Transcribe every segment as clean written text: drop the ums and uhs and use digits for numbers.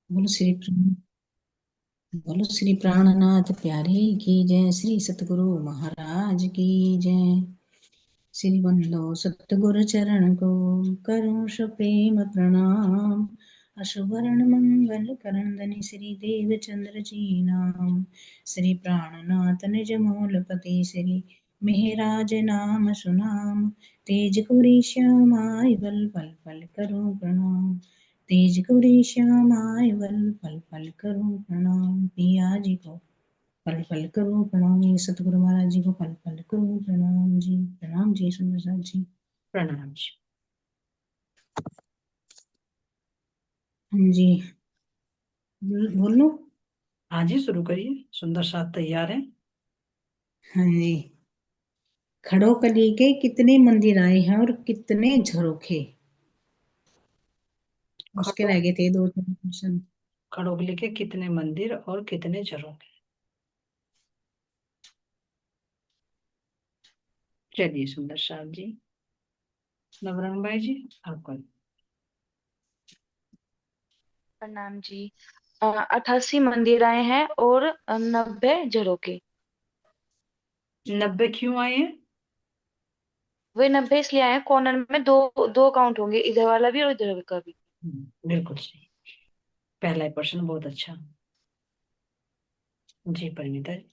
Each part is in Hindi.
बोलो श्री बोलो श्री प्राणनाथ प्यारे की जय। श्री सतगुरु महाराज की जय। श्री बंदो सतगुरु चरण को करूं प्रेम प्रणाम। अशुभरण मंगल करंदनि श्री देव चंद्र जी नाम। श्री प्राणनाथ निज मूलपति श्री मेहराज नाम सुनाम। तेज कुरी श्यामाय बल पल पल करूं प्रणाम। तेज कुरी श्यामाय बल पल पल करूं प्रणाम। पिया जी को पल पल करूं प्रणाम। ये सतगुरु महाराज जी को पल पल करूं प्रणाम जी। प्रणाम जी सुंदर साथ जी। प्रणाम जी। हाँ जी। बोलो। हाँ जी, शुरू करिए। सुंदर साथ तैयार है। हाँ जी। खड़ो कली के कितने मंदिर आए हैं और कितने झरोखे। उसके खड़ो रह गए थे दो चार क्वेश्चन। खड़ोगली के कितने मंदिर और कितने झरोखे। चलिए सुंदर साथ जी। नवरंग भाई जी, आपको। प्रणाम जी। 88 मंदिर आए हैं और 90 झरोके। 90 क्यों आए हैं? वे 90 इसलिए आए हैं, कॉर्नर में दो दो काउंट होंगे, इधर वाला भी और इधर का भी। बिल्कुल सही। पहला ही प्रश्न बहुत अच्छा। जी परिणीता जी।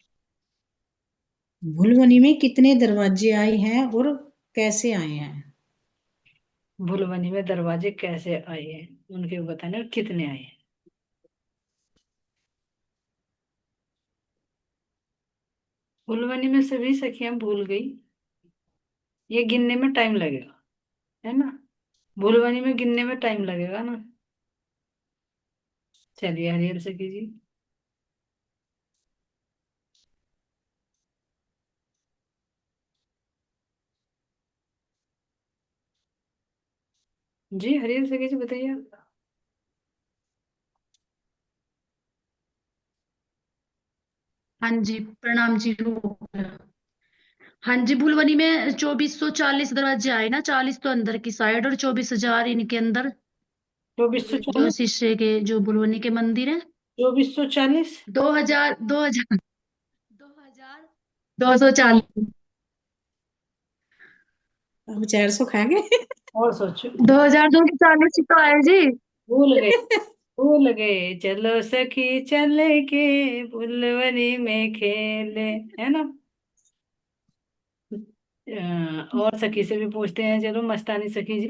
भुलवनी में कितने दरवाजे आए हैं और कैसे आए हैं। भुलवनी में दरवाजे कैसे आए हैं, उनके बताने और कितने आए हैं। भुलवनी में सभी सखियां भूल गई, ये गिनने में टाइम लगेगा, है ना। भुलवनी में गिनने में टाइम लगेगा ना। चलिए हरिहर सखी जी। जी हरिहर सखी जी बताइए। हाँ जी, प्रणाम जी। हाँ जी, भुलवनी में 2440 दरवाजे आए ना, 40 तो अंदर की साइड और 24,000 इनके अंदर। 2440। जो शीशे के जो भुलवनी के मंदिर है। 2440। 2000 2000 2,240। अब 400 खा गए। और सोचो। 2,240 ही तो आए जी। भूल गए। भूल गए, चलो सखी चले के फुलवनी में खेले, है ना। और सखी से भी पूछते हैं, चलो मस्तानी सखी जी।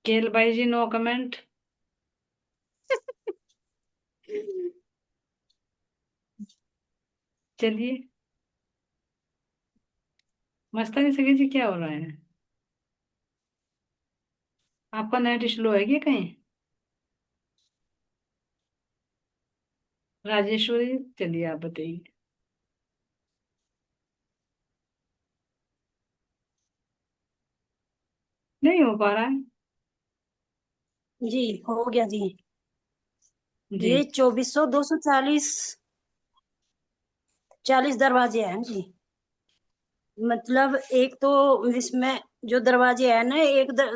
केल भाई जी, नो कमेंट। चलिए। मस्तानी सखी जी क्या हो रहा है? आपका नेट स्लो है क्या कहीं? राजेश्वरी, चलिए आप बताइए। नहीं हो पा रहा है। जी हो गया जी। जी। ये 2400 240 40 दरवाजे हैं जी। मतलब एक तो इसमें जो दरवाजे हैं ना,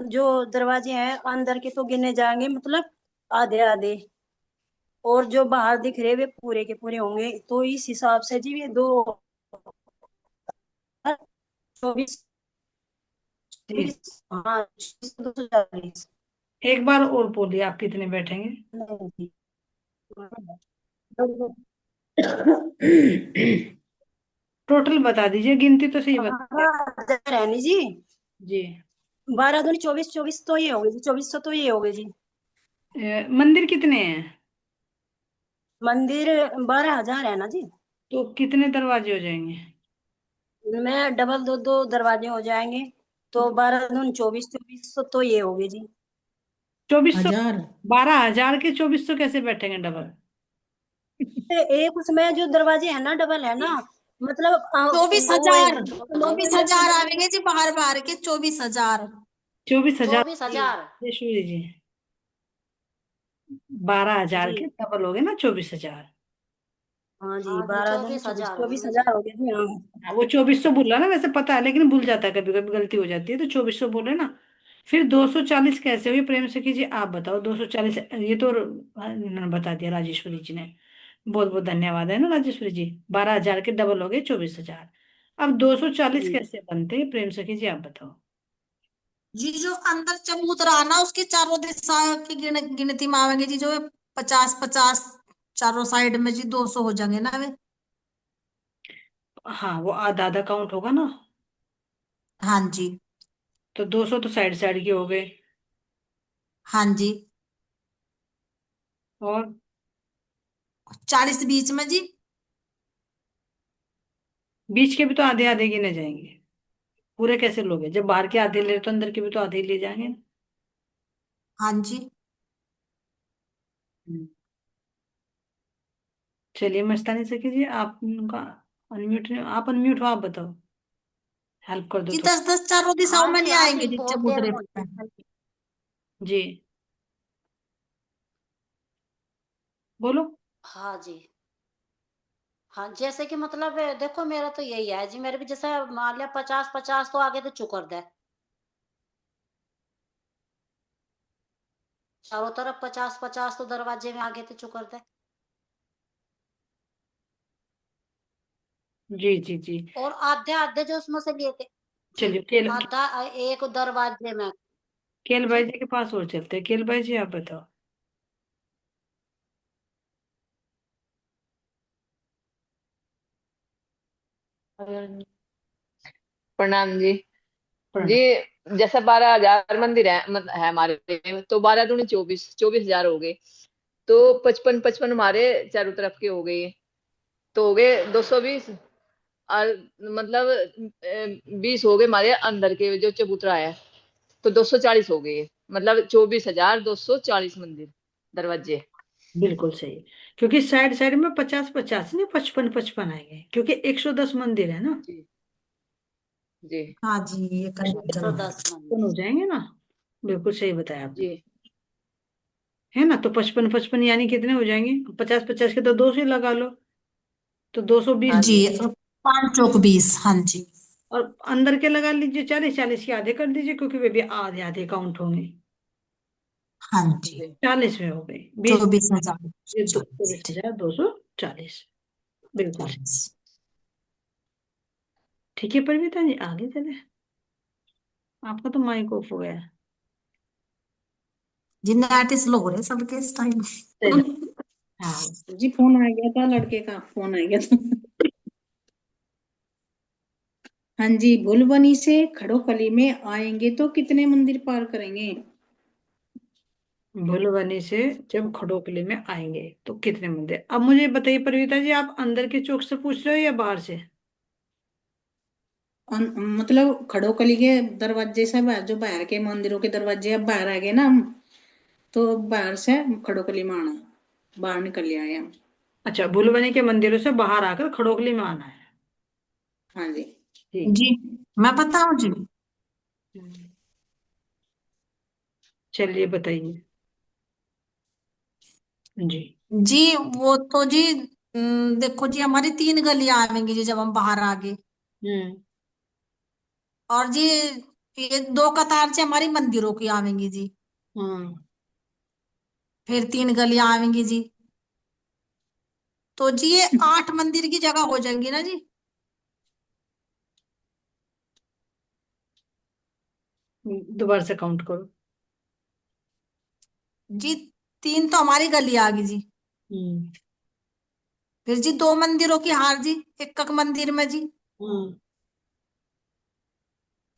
जो दरवाजे हैं अंदर के तो गिने जाएंगे, मतलब आधे आधे। और जो बाहर दिख रहे वे पूरे के पूरे होंगे, तो इस हिसाब से जी ये दो 24 जी। हाँ 240। एक बार और बोलिए, आप कितने बैठेंगे? नहीं जी। टोटल बता दीजिए, गिनती तो सही बताइए। 12,000 है नी जी। जी। 12 दूनी 24, 24 तो ये हो गए जी, 2400 तो ये हो गए जी। मंदिर कितने हैं? मंदिर 12,000 है ना जी। तो कितने दरवाजे हो जाएंगे? में डबल दो दो दरवाजे हो जाएंगे, तो 12 दूनी 24, 2400 तो ये हो गए जी। 2400। हजार। 12,000 के 2400 कैसे बैठेंगे डबल? एक उसमें जो दरवाजे है ना डबल है ना, मतलब 24,000। चौबीस वो हजार आवेंगे जी, बाहर बाहर के 24,000। 24,000। 24,000 राजेश्वरी जी, 12,000 जी। के डबल हो गए ना 24,000। हाँ जी, हाँ जी, 12 दूनी 24, 24,000 24 बोले जी। हजार हो गए जी। हाँ हाँ, वो 2400 बोला ना, वैसे पता है लेकिन भूल जाता है, कभी कभी गलती हो जाती है, तो 2400 बोले ना। फिर 240 कैसे हुई प्रेम से कीजिए, आप बताओ 240, ये तो इन्होंने बता दिया राजेश्वरी जी ने। बहुत बहुत धन्यवाद है ना राजेश्वरी जी। 12,000 के डबल हो गए 24,000। अब 240 जी। कैसे बनते हैं प्रेम से कीजिए, आप बताओ। जी जो अंदर चबूतरा है ना उसकी चारों दिशा की गिनती में आवेंगे जी, जो 50-50 चारों साइड में जी 200 हो जाएंगे ना वे। हाँ, वो आधा आधा काउंट होगा ना। हाँ जी। तो 200 तो साइड साइड के हो गए। हाँ जी। और 40 बीच में जी। बीच के भी तो आधे आधे गिने जाएंगे। पूरे कैसे लोगे, जब बाहर के आधे ले रहे तो अंदर के भी तो आधे ही ले जाएंगे ना। हाँ जी। हम्म। चलिए मस्तानी से कीजिए, आप उनका अनम्यूट नहीं, आप अनम्यूट हो, आप बताओ, हेल्प कर दो जी थोड़ा। 10-10 चारों दिशाओं हाँ में जी, नहीं आप ही आएंगे जी बहुत देर चबूतरे हो पे। गई। जी बोलो। हाँ जी। हाँ, जैसे कि मतलब देखो मेरा तो यही है जी, मेरे भी जैसे मान लिया 50-50 तो आगे तो चुकर दे, चारों तरफ 50-50 तो दरवाजे में आगे तो चुकर दे। जी जी जी। और आधे आधे जो उसमें से लिए थे, चलिए केल आधा एक दरवाजे में। केल भाई जी। जी के पास और चलते हैं, केल भाई जी आप बताओ। प्रणाम जी। जी, प्रणाम। जैसे 12,000 मंदिर है है हमारे में, तो 12 दूनी 24, 24,000 हो गए। तो 55 55 हमारे चारों तरफ के हो गए, तो हो गए 220। और मतलब 20 हो गए हमारे अंदर के जो चबूतरा है, तो 240 हो गए। मतलब 24,240 मंदिर, दरवाजे। बिल्कुल सही। क्योंकि साइड साइड में 50-50 नहीं, 55-55 आएंगे, क्योंकि 110 मंदिर है ना। जी जी हाँ जी ये तो कंचन है। 110 हो मंदिर। जाएंगे ना। बिल्कुल सही बताया आपने। जी है ना, तो 55-55 यानी कितने हो जाएंगे, 50-50 के तो 200 ही लगा लो, तो 220। हाँ जी जी। और 5 चौक 20। हाँ जी। और अंदर के लगा लीजिए 40, 40 के आधे कर दीजिए, क्योंकि वे भी आधे आधे काउंट होंगे। हाँ जी। जी 40 में हो गए 20। 24,000 ये 40। ठीक। 24,240। बिल्कुल सही। 40। ठीक है परमिता जी, आगे चले। आपका तो माइक ऑफ हो गया है। जी नेट स्लो हो रहे सबके इस टाइम। चलो। हाँ जी, फोन आ गया था, लड़के का फोन आ गया था। हाँ जी, भुलबनी से खड़ोकली में आएंगे तो कितने मंदिर पार करेंगे। भुलबनी से जब खड़ोकली में आएंगे तो कितने मंदिर, अब मुझे बताइए परविता जी, आप अंदर के चौक से पूछ रहे हो या बाहर से। मतलब खड़ोकली के दरवाजे से बाहर, जो बाहर के मंदिरों के दरवाजे अब बाहर आ गए ना हम, तो बाहर से खड़ोकली में आना, बाहर निकल आए हम। अच्छा, भुलबनी के मंदिरों से बाहर आकर खड़ोकली में आना है। हाँ जी। ठीक। जी मैं बताऊं जी। हम्म। चलिए बताइए। जी। जी वो तो जी देखो जी हमारी 3 गलियां आवेंगी जी जब हम बाहर आ गए। हम्म। और जी ये 2 कतार से हमारी मंदिरों की आवेंगी जी। हम्म। फिर 3 गलियां आवेंगी जी। तो जी ये 8 मंदिर की जगह हो जाएंगी ना जी। दोबारा से काउंट करो। जी 3 तो हमारी गली आ गई जी। हम्म। फिर जी 2 मंदिरों की हार जी, एक मंदिर में जी। हम्म।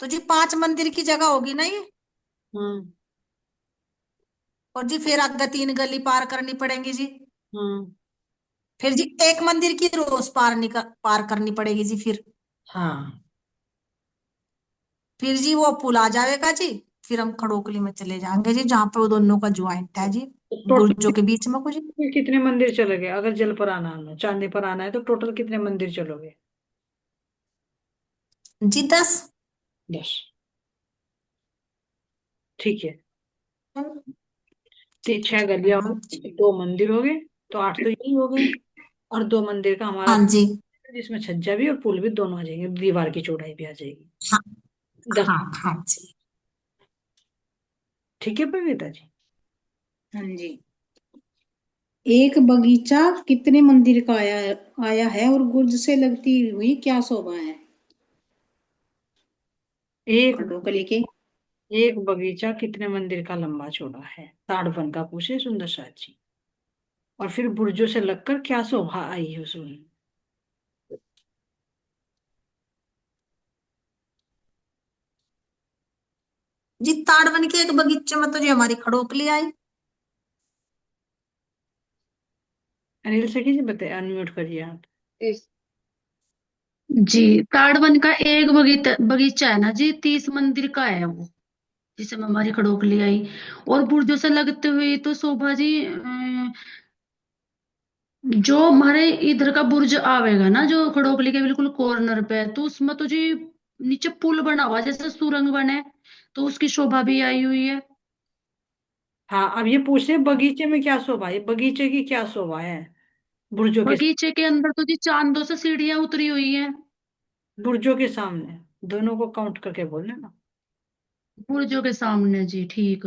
तो जी 5 मंदिर की जगह होगी ना ये। हम्म। और जी फिर आगे 3 गली पार करनी पड़ेगी जी। हम्म। फिर जी एक मंदिर की रोज पार करनी पड़ेगी जी फिर। हाँ। फिर जी वो पुल आ जाएगा जी। फिर हम खड़ोकली में चले जाएंगे जी, जहाँ पे वो दोनों का ज्वाइंट है जी, तो टोटल बुर्जों के बीच में कुछ। कितने मंदिर चलोगे, अगर जल पर आना है, चांदी पर आना है, तो टोटल कितने मंदिर चलोगे। जी 10। 10। ठीक है। 6 गलियां हो गई, 2 मंदिर हो गए, तो 8 तो यही हो गए। और 2 मंदिर का हमारा, हाँ जी। जिसमें छज्जा भी और पुल भी दोनों आ जाएंगे, दीवार की चौड़ाई भी आ जाएगी हाँ 10। हाँ हाँ जी। ठीक है पविता जी। हाँ जी। एक बगीचा कितने मंदिर का आया है और गुर्ज से लगती हुई क्या शोभा है? एक खंडोकली के। एक बगीचा कितने मंदिर का लंबा चौड़ा है, ताड़वन का पूछे सुंदर साथ जी। और फिर बुर्जों से लगकर क्या शोभा आई है उसमें। जी ताड़वन के एक बगीचे में तो जी हमारी खड़ोकली आई। अनिल सखी जी बताइए, अनम्यूट करिए आप। इस जी ताड़वन का एक बगीचा बगीचा है ना जी, 30 मंदिर का है वो, जिसे मैं हमारी खड़ोकली आई। और बुर्जों से लगते हुए तो शोभा जी, जो हमारे इधर का बुर्ज आवेगा ना, जो खड़ोकली के बिल्कुल कॉर्नर पे है, तो उसमें तो जी नीचे पुल बना हुआ है, जैसे सुरंग बने, तो उसकी शोभा भी आई हुई है। हाँ, अब ये पूछ रहे हैं, बगीचे में क्या शोभा है, बगीचे की क्या शोभा है बुर्जों के, बगीचे के अंदर तो जी चांदों से सीढ़ियां उतरी हुई हैं। बुर्जों के सामने, दोनों को काउंट करके बोलना ना। बुर्जों के सामने जी, ठीक।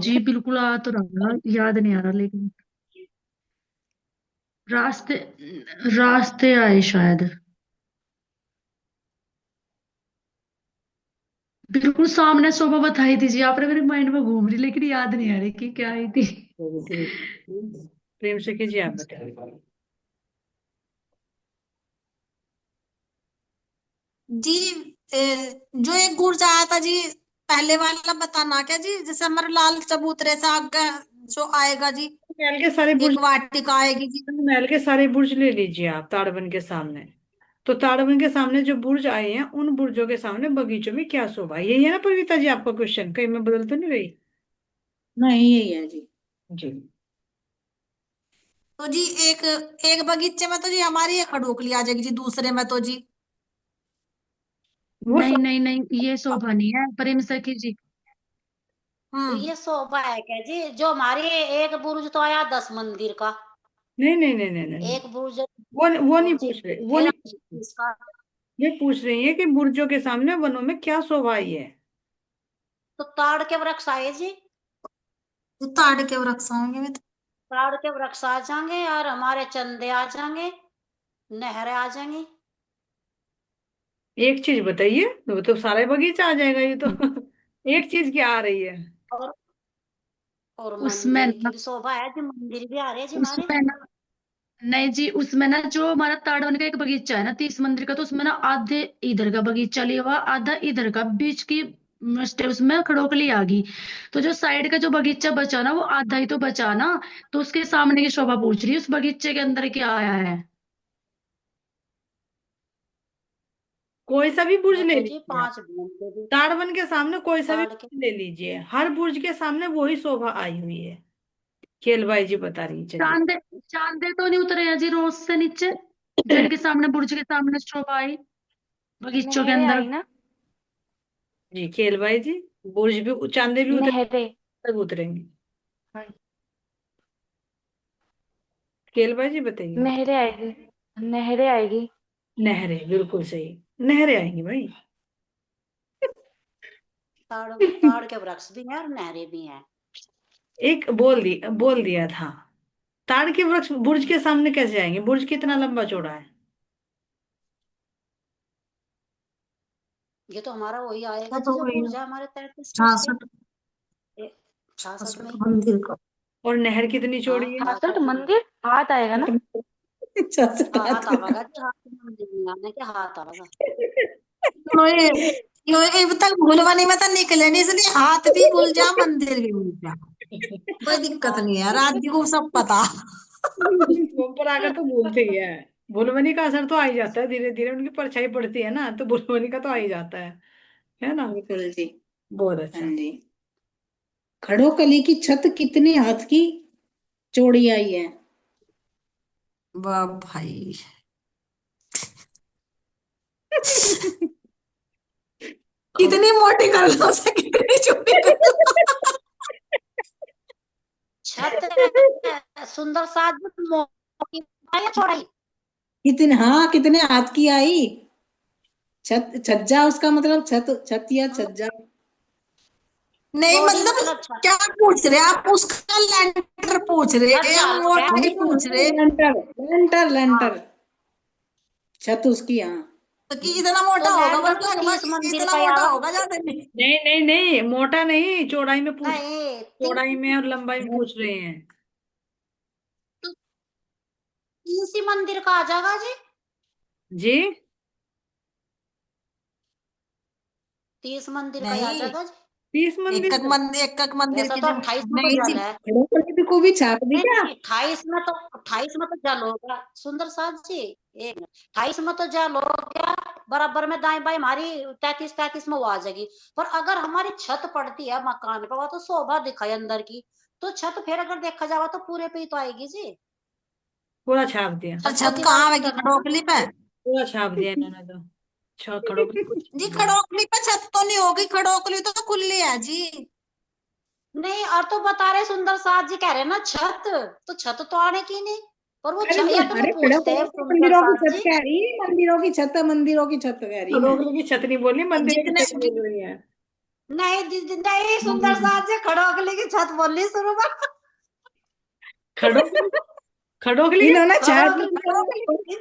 जी बिल्कुल आ तो रहा, याद नहीं आ रहा, लेकिन रास्ते रास्ते आए शायद। बिल्कुल सामने शोभा बताई थी जी आपने, मेरे माइंड में घूम रही, लेकिन याद नहीं आ रही कि क्या आई थी। प्रेम से कीजिए, आप बताइए। जी जो एक गुर्ज आया था जी, पहले वाला बताना क्या जी, जैसे हमारे लाल चबूतरे से आगे जो आएगा जी, महल के सारे बुर्ज, एक वाटिका आएगी जी। महल के सारे बुर्ज ले लीजिए आप ताड़वन के सामने। तो ताड़वन के सामने जो बुर्ज आए हैं, उन बुर्जों के सामने बगीचों में क्या शोभा है, यही है ना पविता जी आपका क्वेश्चन, कहीं मैं बदल तो नहीं रही? नहीं, यही है जी। जी। तो जी एक एक बगीचे में तो जी हमारी एक खड़ोकली आ जाएगी जी, दूसरे में तो जी वो नहीं नहीं नहीं, ये शोभा नहीं है प्रेम सखी जी। तो ये शोभा है क्या जी, जो हमारी एक बुर्ज तो आया 10 मंदिर का, नहीं नहीं नहीं नहीं नहीं, एक बुर्ज। वो नहीं तो जी पूछ रहे, वो फिर नहीं। इसका ये पूछ रही है कि बुर्जों के सामने वनों में क्या शोभा आई है। तो ताड़ के वृक्ष आए जी, तो ताड़ के वृक्ष आएंगे भी तो। ताड़ के वृक्ष आ जाएंगे और हमारे चंदे आ जाएंगे, नहरें आ जाएंगी। एक चीज बताइए, वो तो सारा बगीचा आ जाएगा ये तो। एक चीज क्या आ रही है? और और उसमें मंदिर की ना भी शोभा है जी, मंदिर भी आ रहे हैं जी हमारे। उसमें ना नहीं जी, उसमें ना जो हमारा ताड़वन का एक बगीचा है ना 30 मंदिर का, तो उसमें ना आधे इधर का बगीचा लिया हुआ, आधा इधर का, बीच की उसमें खड़ोकली आ गई। तो जो साइड का जो बगीचा बचा ना, वो आधा ही तो बचा ना। तो उसके सामने की शोभा पूछ रही है, उस बगीचे के अंदर क्या आया है। कोई सा भी बुर्ज वो ले तो जी लीजिए आप, 5 घूमते भी ताड़वन के सामने कोई सा भी ताड़ के। बुर्ज ले लीजिए, हर बुर्ज के सामने वही शोभा आई हुई है। खेलबाई जी बता रही है, चलिए। चांदे चांदे तो नहीं उतरे हैं जी रोज से नीचे, जो इनके सामने बुर्ज के सामने शोभा आई बगीचों के नहरें अंदर। आई ना। जी खेलबाई जी, बुर्ज भी, चांदे भी उतरे, नहरें। तब उतरेंगे। हाँ, खेलबाई जी बताइए। नहरें आएगी। नहरें आएगी। नहरें, बिल्कुल सही, नहरें आएंगी भाई। ताड़ के वृक्ष भी हैं और नहरें भी हैं। एक बोल दिया था। ताड़ के वृक्ष बुर्ज के सामने कैसे आएंगे, बुर्ज कितना लंबा चौड़ा है? ये तो हमारा वही आएगा जी, तो जो वही बुर्ज है हमारे 33 कोस के। 66 66 में 66 मंदिर का। और नहर कितनी हाँ चौड़ी है? 66 मंदिर हाथ आएगा ना। 66 हाथ आवेगा जी, हाथ में मंदिर नहीं आने के, हाथ आवेगा। ये ये अब तक भूलवानी में तो निकले नहीं, इसलिए हाथ भी भूल जा मंदिर भी भूल जा, कोई दिक्कत नहीं है, राज्य को सब पता। वो पर आकर तो भूलते ही है। भुलवनी का असर तो आ ही जाता है, धीरे धीरे उनकी परछाई पड़ती है ना, तो भुलवनी का तो आ ही जाता है ना। बिल्कुल जी। बहुत हाँ अच्छा। जी। खड़ोकली की छत कितने हाथ की चौड़ी आई है? वाह भाई, कितनी मोटी कर लो उसे, कितनी छोटी कर लो। छत सुंदर साज या चौड़ाई? कितने, हाँ कितने हाथ की आई छत, छज्जा उसका मतलब छत, छत या छज्जा। नहीं चौड़ी मतलब मतलब छत। क्या पूछ रहे आप? उसका लेंटर पूछ रहे हैं या मोटाई पूछ रहे हैं? लेंटर लेंटर हाँ लेंटर, छत उसकी, हाँ। तो कि इतना तो मोटा होगा, लैंटर बस तो लगभग 30 मंदिर इतना का मोटा आवा। होगा, ज्यादा नहीं। नहीं नहीं नहीं, मोटा नहीं, चौड़ाई में पूछ, नहीं चौड़ाई में और लंबाई में पूछ रहे हैं। 30 ही मंदिर का आ जाएगा जी। जी 30 मंदिर का ही आ नहीं, जाएगा जी। 30 मंदिर का? एक एक मंदिर वैसा की तो जो 28 में तो नहीं जी, जल है। खड़ों को भी छाप दी नहीं क्या? नहीं 28 में तो जल होगा सुंदर साथ जी। एक 28 में तो जल हो गया, बराबर में दाएं बाएं हमारी 33 में वो आ जाएगी। पर अगर हमारी छत पड़ती है मकान पे, वो तो शोभा दिखाई अंदर की, तो छत फिर अगर देखा जाए तो पूरे पे ही तो आएगी जी। पूरा छाप दिया, तो छत को छत कहाँ डिवाइड आएगी? करना है खड़ोकली पे? पूरा छाप दिया इन्होंने तो, खड़ों के कुछ जी छाप दिया। खड़ोकली पे छत तो नहीं होगी, खड़ोकली तो खुली है जी। नहीं। और तो बता रहे सुंदर साथ जी, कह रहे ना छत, तो छत तो आने की नहीं। पर वो अरे या तो वो अरे पूछते हैं सुंदर मंदिरों की साथ छत जी। कह रही, मंदिरों की छत, मंदिरों की छत कह रही मैं। खड़ोगली की छत नहीं बोली, मंदिर की जितने छत बोल रही है। नहीं नहीं सुंदर साथ जी, खड़ोगली की छत बोली शुरू में। खड़ोगली, खड़ोगली इन्होंने छाप दी खड़ोगली।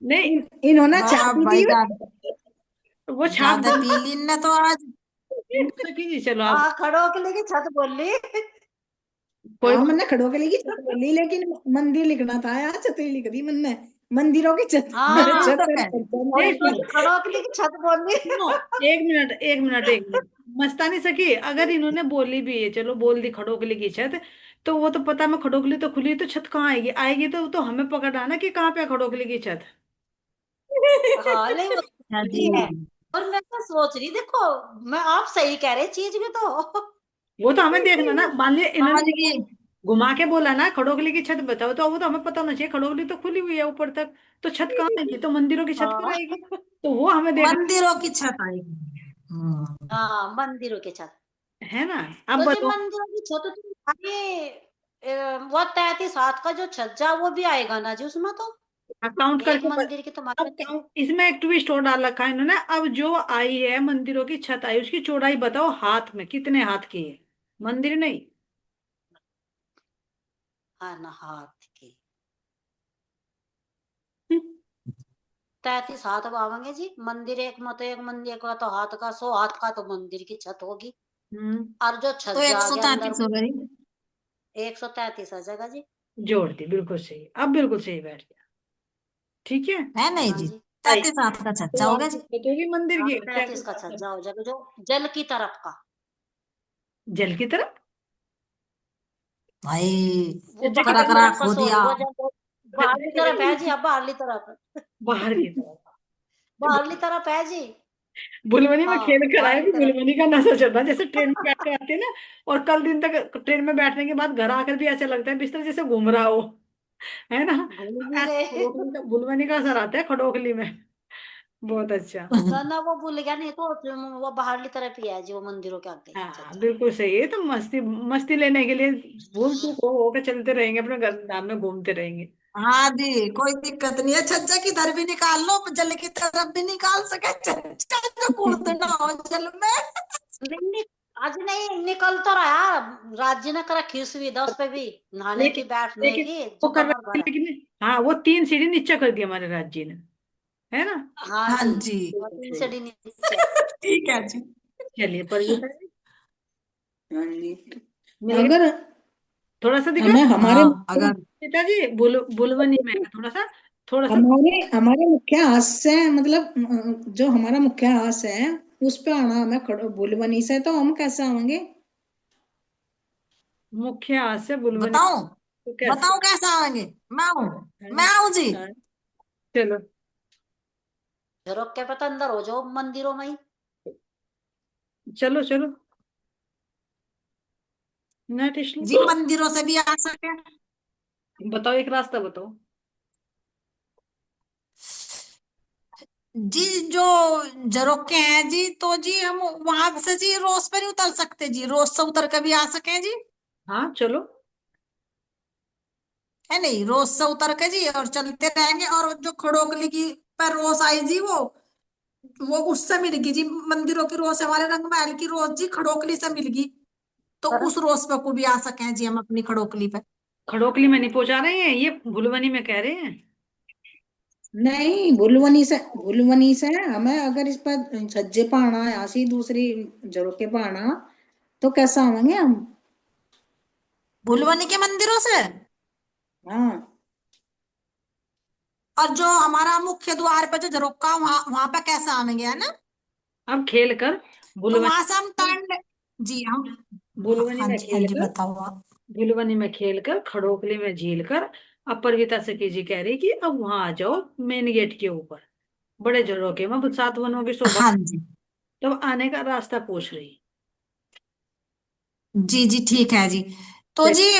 नहीं, इन्होंने वाह छाप दी भाई, थी। वो छाप ज्यादा पी ली ने तो आज। सकी जी, चलो आप हाँ खड़ोगली की छत बोली। कोई हाँ बात मैंने खड़ों के लिए छत बोली, लेकिन मंदिर लिखना था यार, छत ही लिख दी मैंने, मंदिरों की छत। हाँ मंदिर छत तो है। नहीं। वही सुनो तो खड़ोगली की छत बोली। सुनो, एक मिनट एक मिनट एक मिनट, मस्तानी सकी, अगर इन्होंने बोली भी है, चलो बोल दी खड़ोगली की छत, तो वो तो पता मैं खड़ोगली तो खुली, तो छत कहाँ आएगी? आएगी तो हमें पकड़ना ना कि कहाँ पे है खड़ोगली की छत। हाँ नहीं वो हाँ तो जी। भी है। और मैं तो सोच रही, देखो मैं आप सही कह रहे चीज भी तो। वो तो हमें देखना ना, मान लिया समझ इन्होंने गई। घुमा के बोला ना खड़ोगली की छत बताओ, तो वो तो हमें पता होना चाहिए खड़ोगली तो खुली हुई है ऊपर तक, तो छत कहाँ आएगी? तो मंदिरों की छत कहाँ हाँ आएगी? तो वो हमें देखना मंदिरों की छत आएगी। हाँ मंदिरों की छत। है ना। अब तो जी बताओ, मंदिरों की छत तो ये वो 33 हाथ का जो छज्जा वो भी आएगा ना जी उसमें तो। काउंट एक करके मंदिर की तो अब मात्र। काउंट, इसमें एक ट्विस्ट और डाल रखा है इन्होंने, अब जो आई है मंदिरों की छत आई, उसकी चौड़ाई बताओ हाथ में कितने हाथ की है, मंदिर नहीं। हाँ ना हाथ की 33 हाथ अब आवेंगे जी। मंदिर एक मत, एक मंदिर का तो हाथ का 100 हाथ का तो मंदिर की छत होगी। हम्म, और जो तो छज्जा आ गया अंदर 133 हो में गई। 133 आ जाएगा जी। जोड़ दी, बिल्कुल सही, अब बिल्कुल सही बैठ गया। ठीक है, है नहीं हाँ जी, जी। 33 हाथ का छज्जा तो होगा आप जी। बताओगे मंदिर हाँ की 33 का 33 छज्जा हो जाएगा जो जल की तरफ का। जल की तरफ, भाई वो छज्जे की करा बाहरली करा तरफ का खो सॉरी, दिया। वो जब छज्जे बाहरली की तरफ है तरफ, जी, अब बाहरली तरफ। बाहर की तरफ। बाहरली तरफ है जी। बुलवनी में खेल हाँ कर आए बाहरली कि तरफ। बुलवनी का नशा चल रहा है, जैसे ट्रेन में बैठ कर आते हैं ना, और कल दिन तक ट्रेन में बैठने के बाद घर आकर भी ऐसा लगता है बिस्तर जैसे घूम रहा हो, है ना। घूम तो भी ऐसा गए। बुलवनी का असर आता है खड़ोखली में। बहुत अच्छा। ना ना वो भूल गया, नहीं तो वो बाहरली तरफ ही है जी, वो मंदिरों के आगे हाँ छज्जा। बिल्कुल सही है, तो मस्ती मस्ती लेने के लिए भूल चूक हो के चलते रहेंगे, अपने घर धाम में घूमते रहेंगे। हाँ जी, कोई दिक्कत नहीं है, छज्जा किधर भी निकाल लो, जल की तरफ भी निकाल सके, छज्जा जो कूद ना हो जल में। नहीं नहीं, आज नहीं निकल तो रहा। राज्य ने कर रखी सुविधा उस पे भी, नहाने की लेकिन बैठने लेकिन की वो जो कर कमर रहा है, भर है। लेकिन हाँ वो 3 सीढ़ी नीचे कर दी हमारे राज्य ने, है ना। हाँ हाँ जी। जी। वो बिल्कुल 3 सही। सीढ़ी नीचे। ठीक है जी। चलिए पर ये हाँ जी। मिल गए, अगर थोड़ा सा दिखा हमें हमारे हाँ अगर पिताजी, बुलवनी में है थोड़ा सा, थोड़ा सा। हमारे हमारे मुख्य हास्य से मतलब जो हमारा मुख्य हास्य है उस पे आना हमें, खड़ो बुलबनी से तो हम कैसे आवेंगे? मुख्य हाथ से बुलवनी, बताऊं? तो कैसे? बताऊं कैसे आएंगे? मैं हूँ, हाँ, मैं हूँ जी। हाँ, चलो झरोक के पता अंदर हो जाओ मंदिरों में ही। चलो चलो, नेट जी स्लो, मंदिरों से भी आ सके। बताओ एक रास्ता बताओ। जी जो झरोखे हैं जी, तो जी हम वहां से जी रोज पे नहीं उतर सकते जी, रोज से उतर के भी आ सके जी। हाँ चलो, है नहीं, रोज से उतर के जी और चलते रहेंगे, और जो खड़ोकली की पर रोज आई जी, वो उससे मिलेगी जी, मंदिरों की रोज, हमारे रंग महल की रोज जी खड़ोकली से मिलेगी, तो उस रोज पे को भी आ सके जी हम अपनी खड़ोकली पे। खड़ोकली में नहीं पहुंचा रहे हैं, ये भुलवनी में कह रहे हैं। नहीं, भुलवनी से हमें अगर इस पर छज्जे पाना है ऐसी दूसरी झरोके पाना, तो कैसा आवेंगे हम? भुलवनी के मंदिरों से, हाँ, और जो हमारा मुख्य द्वार पे जो झरोका, वहां वहां पे कैसे आवेंगे, है ना? अब खेल कर तो भुलवनी वहां से हम जी हम, भुलवनी हाँ में जी हाँ खेल जी, कर बताओ आप। भुलवनी में खेल कर खड़ोकली में झील कर अब परगीता सखी जी कह रही कि अब वहां आ जाओ मेन गेट के ऊपर, बड़े झरोके में 7 वनों की शोभा। हाँ जी तब आने का रास्ता पूछ रही। जी जी, ठीक है जी। तो जी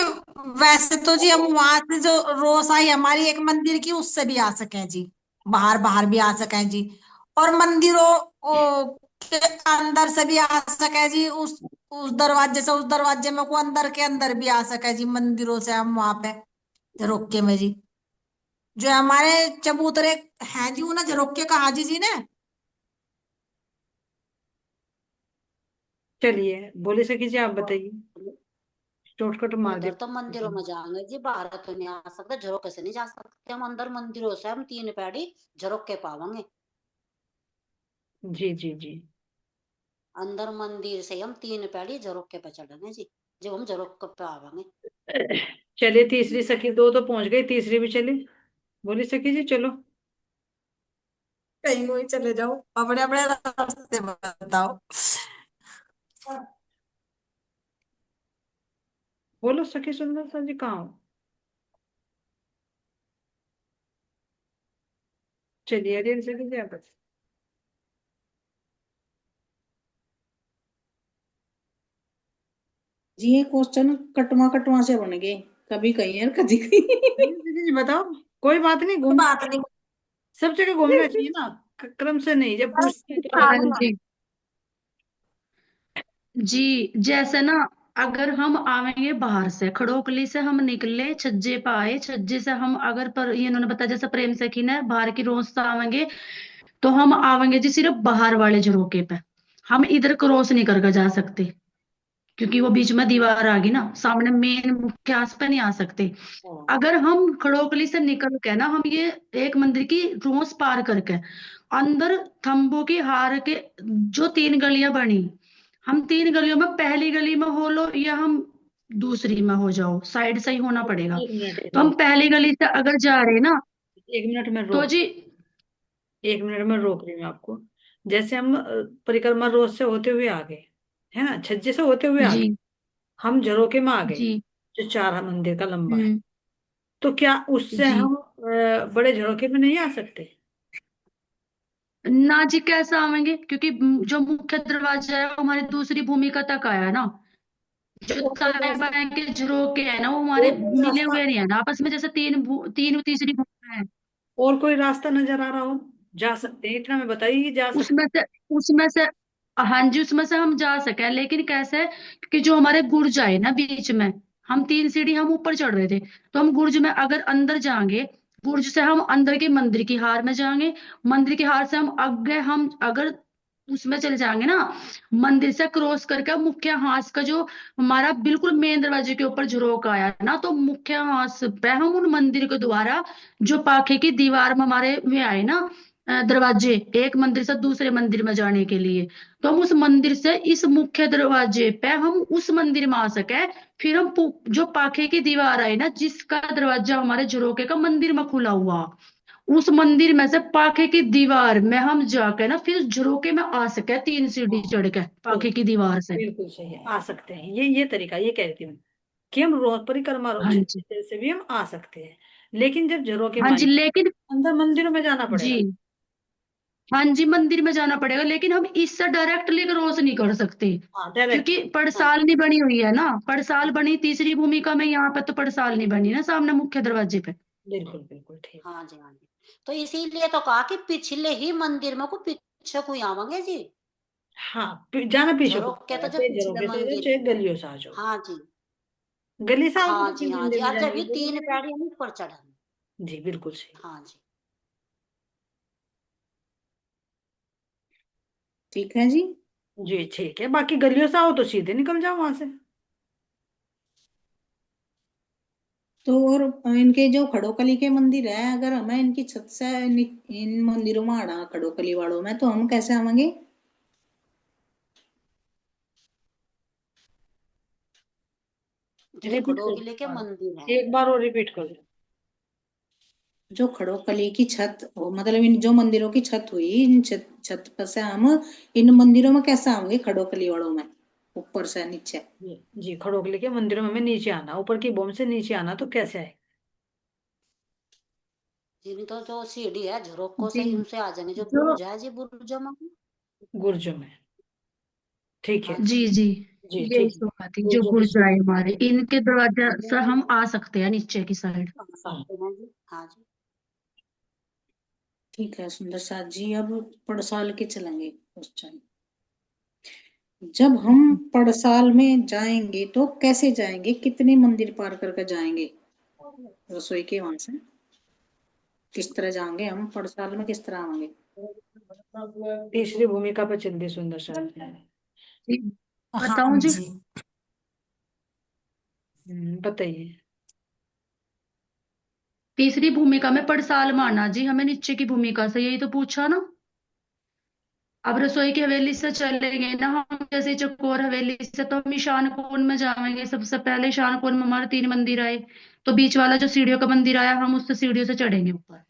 वैसे तो जी हम वहां से जो रोषाई हमारी एक मंदिर की, उससे भी आ सके जी, बाहर बाहर भी आ सके जी, और मंदिरों के अंदर से भी आ सके जी, उस दरवाजे से, उस दरवाजे में को अंदर के अंदर भी आ सके जी, मंदिरों से हम वहां पे झरोके में जी, जो हमारे चबूतरे हैं जी, उन्हें झरोके कहा जी ने। चलिए बोले सखी जी आप बताइए, शॉर्टकट मार उधर तो मंदिरों में दिया। जाएंगे जी, बाहर तो नहीं आ सकते, झरोके से नहीं जा सकते हम अंदर, मंदिरों से हम 3 पैड़ी झरोके पावांगे। जी जी जी। अंदर मंदिर से हम 3 पैड़ी झरोके पे चढ़ेंगे जी, जब हम झरोके पे आवांगे। चलिए तीसरी सखी, दो तो पहुंच गई, तीसरी भी चली। बोली सखी जी चलो। कहीं कोई चले जाओ, अपने अपने रास्ते बताओ। बोलो सखी सुंदर सा जी कहाँ हो? चलिए अरे सखी जी आप बस। जी ये क्वेश्चन कटवा कटवा से बन गए, कभी कहीं और कभी कहीं। चलिए सखी जी बताओ, कोई बात नहीं, कोई घूम बात नहीं। सब जगह घूमना चाहिए ना, क्रम से नहीं, जब पूछते हैं तो हाँ बताओ। जी जी, जैसे ना, अगर हम आवेंगे बाहर से, खड़ोकली से हम निकले, छज्जे पे आए, छज्जे से हम अगर, पर ये इन्होंने बताया जैसे प्रेम सखी ने, बाहर की रोज से आवेंगे, तो हम आवेंगे जी सिर्फ बाहर वाले झरोके पे, हम इधर क्रॉस नहीं करके जा सकते, क्योंकि वो बीच में दीवार आ गई ना, सामने मेन मुख्य आस पे नहीं आ सकते। हाँ, अगर हम खड़ोकली से निकल के ना, हम ये एक मंदिर की रोज पार करके अंदर थंबों की हार के जो 3 गलियां बनी, हम 3 गलियों में पहली गली में हो लो या हम दूसरी में हो जाओ, साइड से ही होना पड़ेगा। एक मिनट तो हम पहली गली से अगर जा रहे हैं ना, 1 मिनट में तो रोक, जी 1 मिनट में रोक रही हूँ आपको। जैसे हम परिक्रमा रोड से होते हुए आ गए, है ना, छज्जे से होते हुए आ जी गए, हम झरोके में आ गए, जी जो 4 मंदिर का लंबा है, हम्म तो क्या उससे जी हम बड़े झरोके में नहीं आ सकते? ना जी, कैसे आवेंगे, क्योंकि जो मुख्य दरवाजा है वो हमारी दूसरी भूमिका तक आया ना, जो और कोई दाएं रास्ता, बाएं के झरोके है ना, वो हमारे और कोई मिले रास्ता, हुए नहीं है ना आपस में, जैसे तीन तीसरी भूमिका है। और कोई रास्ता नजर आ रहा हो, जा सकते हैं, इतना मैं बताइए कि जा सकते। उसमें से उसमें से हाँ जी, उसमें से हम जा सके, लेकिन कैसे, कि जो हमारे गुर्ज आए ना बीच में, हम 3 सीढ़ी हम ऊपर चढ़ रहे थे, तो हम गुर्ज में अगर अंदर जाएंगे, गुर्ज से हम अंदर के मंदिर की हार में जाएंगे, मंदिर की हार से हम आगे, हम अगर उसमें चले जाएंगे ना, मंदिर से क्रॉस करके मुख्य हास का जो हमारा बिल्कुल मेन दरवाजे के ऊपर झरोका आया ना, तो मुख्य हास पे हम उन मंदिर के द्वारा, जो पाखे की दीवार में हमारे में आए ना, दरवाजे, एक मंदिर से दूसरे मंदिर में जाने के लिए, तो हम उस मंदिर से इस मुख्य दरवाजे पे हम उस मंदिर में आ सके, फिर हम जो पाखे की दीवार आई ना, जिसका दरवाजा हमारे झरोके का मंदिर में खुला हुआ, उस मंदिर में से पाखे की दीवार में हम जाके ना, फिर झरोके में आ सके, 3 सीढ़ी हाँ, चढ़ के पाखे की दीवार से। बिल्कुल सही है, आ सकते हैं, ये तरीका ये कहती हूँ कि हम रोज परिक्रमा हाँ जी से भी हम आ सकते हैं, लेकिन जब झरोके हाँ में जी, आएंगे लेकिन अंदर मंदिरों में जाना जी पड़ेगा। हाँ जी, मंदिर में जाना पड़ेगा, लेकिन हम इससे डायरेक्टली क्रॉस नहीं कर सकते, हाँ डायरेक्ट। क्योंकि पड़साल नहीं बनी हुई है ना, पड़साल बनी तीसरी भूमिका में, यहाँ पे तो पड़साल नहीं बनी ना सामने मुख्य दरवाजे पे। बिल्कुल बिल्कुल ठीक। हाँ जी हाँ जी, तो इसीलिए तो कहा कि पिछले ही मंदिर में को पीछे को ही आवांगे जी, हाँ जाना पीछे को झरोके पड़ेगा, तो जो चाहे पिछले झरोके से आ जाओ मंदिर, चाहे गलियों से आ जाओ। हाँ जी, गली से आओ हाँ तो जी, फिर हाँ मंदिर जी, में आज जाएंगे, अभी बोलो 3 ना। पैड़ी हम ऊपर चढ़े। जी बिल्कुल सही। हाँ जी। ठीक है जी। जी ठीक है, बाकी गलियों से आओ तो सीधे निकल जाओ वहां से। तो और इनके जो खड़ोकली के मंदिर है, अगर हमें इनकी छत से इन मंदिरों में आना, खड़ोकली वालों में, तो हम कैसे आवेंगे? जो रिपीट खड़ोगले के करो, मंदिर है, एक बार और रिपीट करो। जो खड़ोकली की छत मतलब इन जो मंदिरों की छत हुई, इन छत पर से हम इन मंदिरों में कैसे आएंगे? खड़ोकली वालों में ऊपर से नीचे। जी खड़ोगली के मंदिरों में हमें नीचे आना, ऊपर की बॉम्ब से नीचे आना, तो कैसे आए? जिन तो जो सीढ़ी है झरोकों जी से उनसे आ जाएंगे, जो जो बुर्ज है जी, बुर्जों में। गुर्जों में। ठीक है। हाँ जी। जी जी, जी यही ठीक है। सो बात है, जो गुर्जों की बुर्ज आए सीढ़ी हमारे, इनके दरवाजा से हाँ हम आ सकते हैं नीचे की साइड। सकते हैं जी। हाँ जी। ठीक है सुंदर साथ जी, अब पड़साल के चलेंगे उस टाइम। जब हम पड़साल में जाएंगे तो कैसे जाएंगे? कितने मंदिर पार करके जाएंगे रसोई के वहां से? किस तरह जाएंगे हम पड़साल में? किस तरह आएंगे? तीसरी भूमिका पर चल दी सुंदर शाह। हाँ बताऊं जी? जी। बताइए। तीसरी भूमिका में पड़साल माना जी, हमें नीचे की भूमिका से, यही तो पूछा ना। अब रसोई की हवेली से चलेंगे ना हम, जैसे चकोर हवेली से, तो हम ईशान कोण में जाएंगे। सबसे पहले ईशान कोण में हमारे 3 मंदिर आए, तो बीच वाला जो सीढ़ियों का मंदिर आया, हम उससे सीढ़ियों से चढ़ेंगे ऊपर।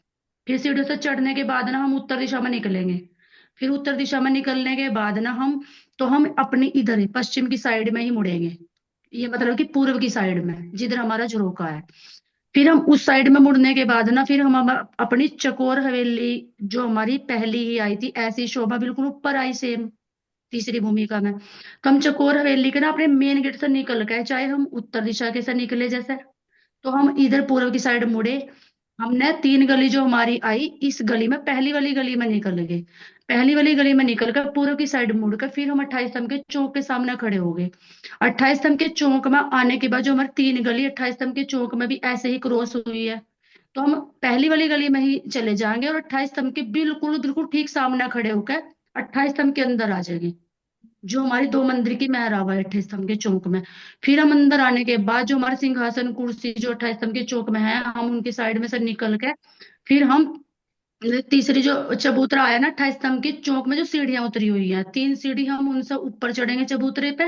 फिर सीढ़ियों से चढ़ने के बाद ना हम उत्तर दिशा में निकलेंगे। फिर उत्तर दिशा में निकलने के बाद ना हम अपनी इधर ही पश्चिम की साइड में ही मुड़ेंगे। ये मतलब कि पूर्व की साइड में, जिधर हमारा झरोका है। फिर हम उस साइड में मुड़ने के बाद ना, फिर हम अपनी चकोर हवेली, जो हमारी पहली ही आई थी ऐसी शोभा, बिल्कुल ऊपर आई सेम तीसरी भूमिका में। तो हम चकोर हवेली के ना अपने मेन गेट से निकल गए, चाहे हम उत्तर दिशा के से निकले जैसे, तो हम इधर पूर्व की साइड मुड़े। हमने 3 गली जो हमारी आई, इस गली में पहली वाली गली में निकल गए। पहली वाली गली में निकल कर पूर्व की साइड मुड़कर फिर हम 28 स्तंभ के चौक के सामने खड़े हो गए। 28 स्तंभ के चौक में आने के बाद जो हमारी 3 गली 28 स्तंभ के चौक में भी ऐसे ही क्रॉस हुई है, तो हम पहली वाली गली में ही चले जाएंगे और 28 स्तंभ के बिल्कुल बिल्कुल ठीक सामने खड़े होकर 28 स्तंभ के अंदर आ जाएंगे, जो हमारी 2 मंदिर की मेहराब है 28 स्तंभ के चौक में। फिर हम अंदर आने के बाद जो हमारे सिंहासन कुर्सी जो 28 स्तंभ के चौक में है, हम उनकी साइड में से निकल के फिर हम तीसरी जो चबूतरा आया ना 28 स्तंभ के चौक में, जो सीढ़ियां उतरी हुई है 3 सीढ़ी, हम उनसे ऊपर चढ़ेंगे चबूतरे पे।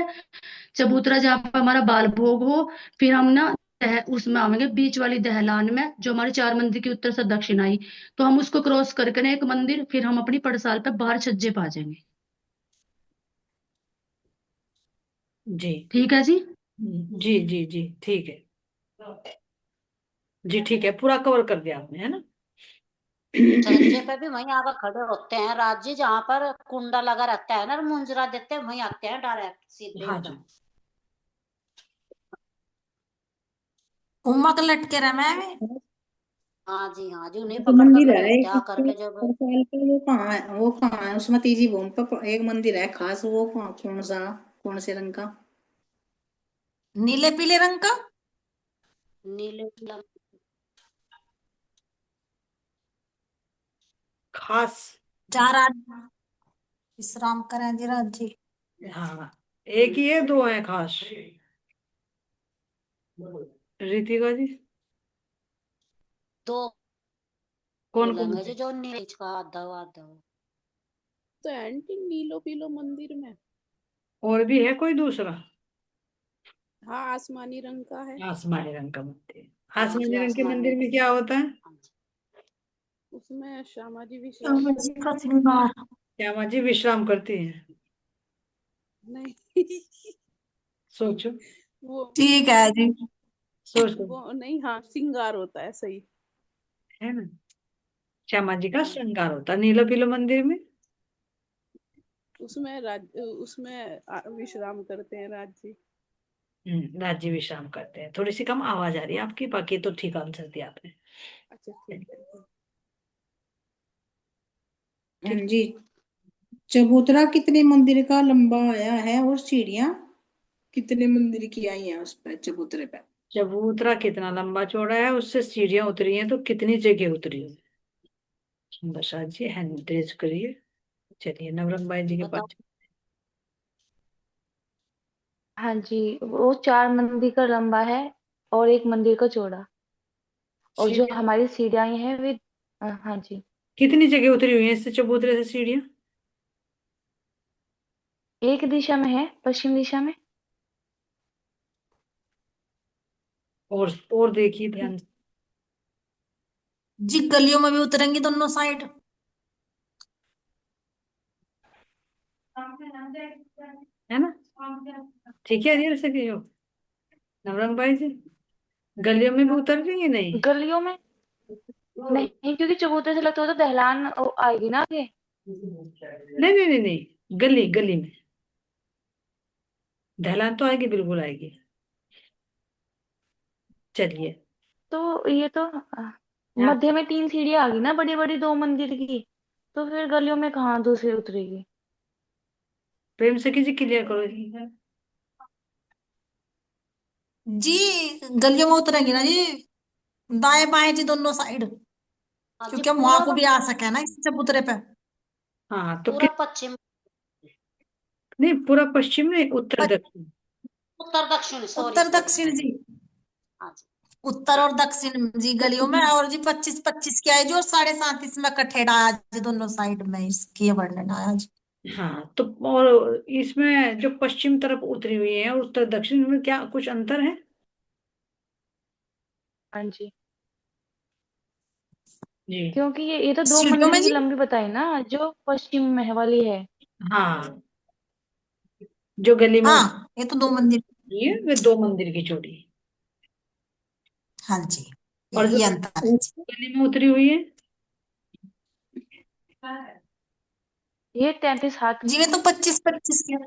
चबूतरा जहाँ पे हमारा बाल भोग हो, फिर हम ना उसमें आवेंगे बीच वाली दहलान में, जो हमारी 4 मंदिर की उत्तर से दक्षिण आई। तो हम उसको क्रॉस करके ना एक मंदिर, फिर हम अपनी पड़साल पे बाहर छज्जे पा जाएंगे। जी ठीक है जी। जी जी जी ठीक है। जी ठीक है, पूरा कवर कर दिया आपने, है ना? छज्जे पे भी वहीं आकर खड़े होते हैं राज जी, जहाँ पर कुंडा लगा रहता है ना, मुंजरा देते हैं, वहीं आते हैं डायरेक्ट सीधे हाँ जी। एकदम। उमक लटके रहे मैं। हाँ जी, हाँ जी, उन्हें जो पकड़ कर मंदिर खड़े है रहते एक हैं आकर के जब। पड़साल पे, वो कहाँ है? वो कहाँ है उसमें? तीजी भूमि पर एक मंदिर है खास, वो कौन सा? कौन से रंग का? नीले पीले रंग का। नीले पीला। खास। जहाँ राज विश्राम करें जी राज जी। हाँ, एक ही है, 2 हैं खास? रीतिका जी, दो कौन कौन बोलेंगे से? जी, जो नीले का आधा आधा। तो आंटी नीलो पीलो मंदिर में। और भी है कोई दूसरा? हाँ, आसमानी रंग का है। आसमानी रंग का मंदिर। हाँ जी, आसमानी रंग के आसमानी मंदिर में क्या होता है? हाँ जी। उसमें श्यामा जी विश्राम श्यामा जी करते का हैं। श्रृंगार। श्यामा जी विश्राम करती हैं? नहीं। सोचो, वो ठीक है जी। सोचो, वो नहीं, हाँ श्रृंगार होता है, सही। है ना? श्यामा जी का हाँ, श्रृंगार होता है नीलो पीलो मंदिर में। उसमें विश्राम करते हैं राज जी। राज्य विश्राम करते हैं। थोड़ी सी कम आवाज आ रही है आपकी, बाकी तो ठीक आंसर दिया आपने। अच्छा ठीक है। ठीक हाँ जी। चबूतरा कितने मंदिर का लंबा आया है? और सीढ़ियाँ कितने मंदिर की आई है उस पे चबूतरे पे? चबूतरा कितना लंबा चौड़ा है, उससे सीढ़ियां उतरी हैं तो कितनी जगह उतरी है? बसा जी हैंड रेज करिए। चलिए नवरंग भाई जी के बताओ। पास। हाँ जी, वो 4 मंदिर का लंबा है और 1 मंदिर का चौड़ा। और जो सीढ़ी हमारी सीढ़ियाँ हैं वे हाँ जी, कितनी जगह उतरी हुई है इससे चबूतरे से सीढ़ियां? एक दिशा में है, पश्चिम दिशा में। और देखिए ध्यान से। जी गलियों में भी उतरेंगी दोनों साइड। है ना? ठीक है जी, ऐसे क्यों नवरंग भाई जी, गलियों में भी उतर रही है नहीं? गलियों में नहीं, क्योंकि चबूतरे से लगता हो तो दहलान आएगी ना आगे। नहीं नहीं नहीं नहीं, गली गली में ढलान तो आएगी, बिल्कुल आएगी। चलिए। तो ये तो हाँ, मध्य में 3 सीढ़ियाँ आ गई ना, बड़ी बड़ी 2 मंदिर की। तो फिर गलियों में कहाँ दूसरी उतरेगी? प्रेम से कीजिए, क्लियर करो जी। जी गलियों में उतरेंगी ना जी, दाएं बाएं जी दोनों साइड, हाँ जी, क्योंकि हम वहां पूरा को भी आ सके ना इस चबूतरे पे। हाँ तो पूरा पश्चिम, नहीं, पूरा पश्चिम नहीं, उत्तर प- दक्षिण। उत्तर दक्षिण, सॉरी उत्तर सॉरी। दक्षिण जी, हाँ जी। उत्तर और दक्षिण जी गलियों में। और जी 25-25 की आई जी, और 37.5 में कठेड़ा आया जी दोनों साइड में, इसकी वर्णन आया जी। हाँ तो और इसमें जो पश्चिम तरफ उतरी हुई है और उत्तर दक्षिण में क्या कुछ अंतर है? हाँ जी, जी। क्योंकि ये तो दो सीढ़ियों मंदिर में की जी। लंबी बताई ना, जो पश्चिम में वाली है। हाँ, जो गली में हाँ ये तो 2 मंदिर। उतरी है वे 2 मंदिर की चौड़ी। हाँ जी, और जो ये अंतर है जी। गली में उतरी हुई है ये 33 हाथ जी की। वे तो 25-25 के।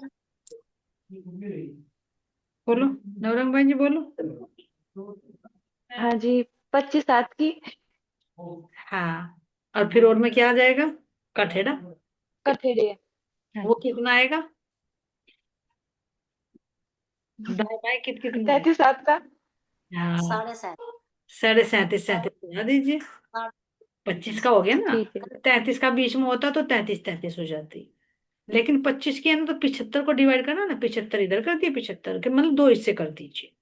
बोलो नवरंग भाई जी, बोलो। हाँ जी, 25 हाथ की। हाँ, और फिर और में क्या आ जाएगा? कठेड़ा। कठेड़े। हाँ वो जी, कितना आएगा? दाएं बाएं कितना? 33 हाथ का। हाँ, 37.5। 37.5 37 बना दीजिए। 25 का हो गया ना? ठीक है। 33 का बीच में होता तो 33 33 हो जाती। लेकिन 25 की है ना, तो 75 को डिवाइड करना ना, 75 इधर कर दिए, 75 के मतलब 2 हिस्से कर दीजिए,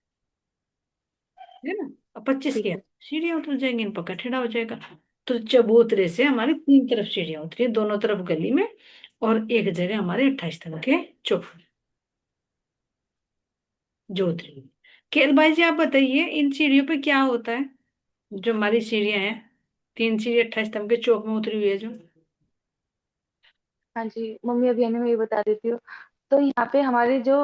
है ना? अब 25 ठीक की है। सीढ़ियां उतर जाएंगी, इन पर कठेड़ा हो जाएगा। तो चबूतरे से हमारी 3 तरफ सीढ़ियां उतरी, दोनों तरफ गली में, और एक जगह हमारे 28 तरह के चौक जो उतरी। केल भाई जी, आप बताइए इन सीढ़ियों पे क्या होता है? जो हमारी सीढ़ियां हैं, 3 सीढ़ी 28 स्तंभ के चौक में उतरी हुई है जो। हाँ जी, मम्मी अभी मैं ये बता देती हूँ। तो यहाँ पे हमारे जो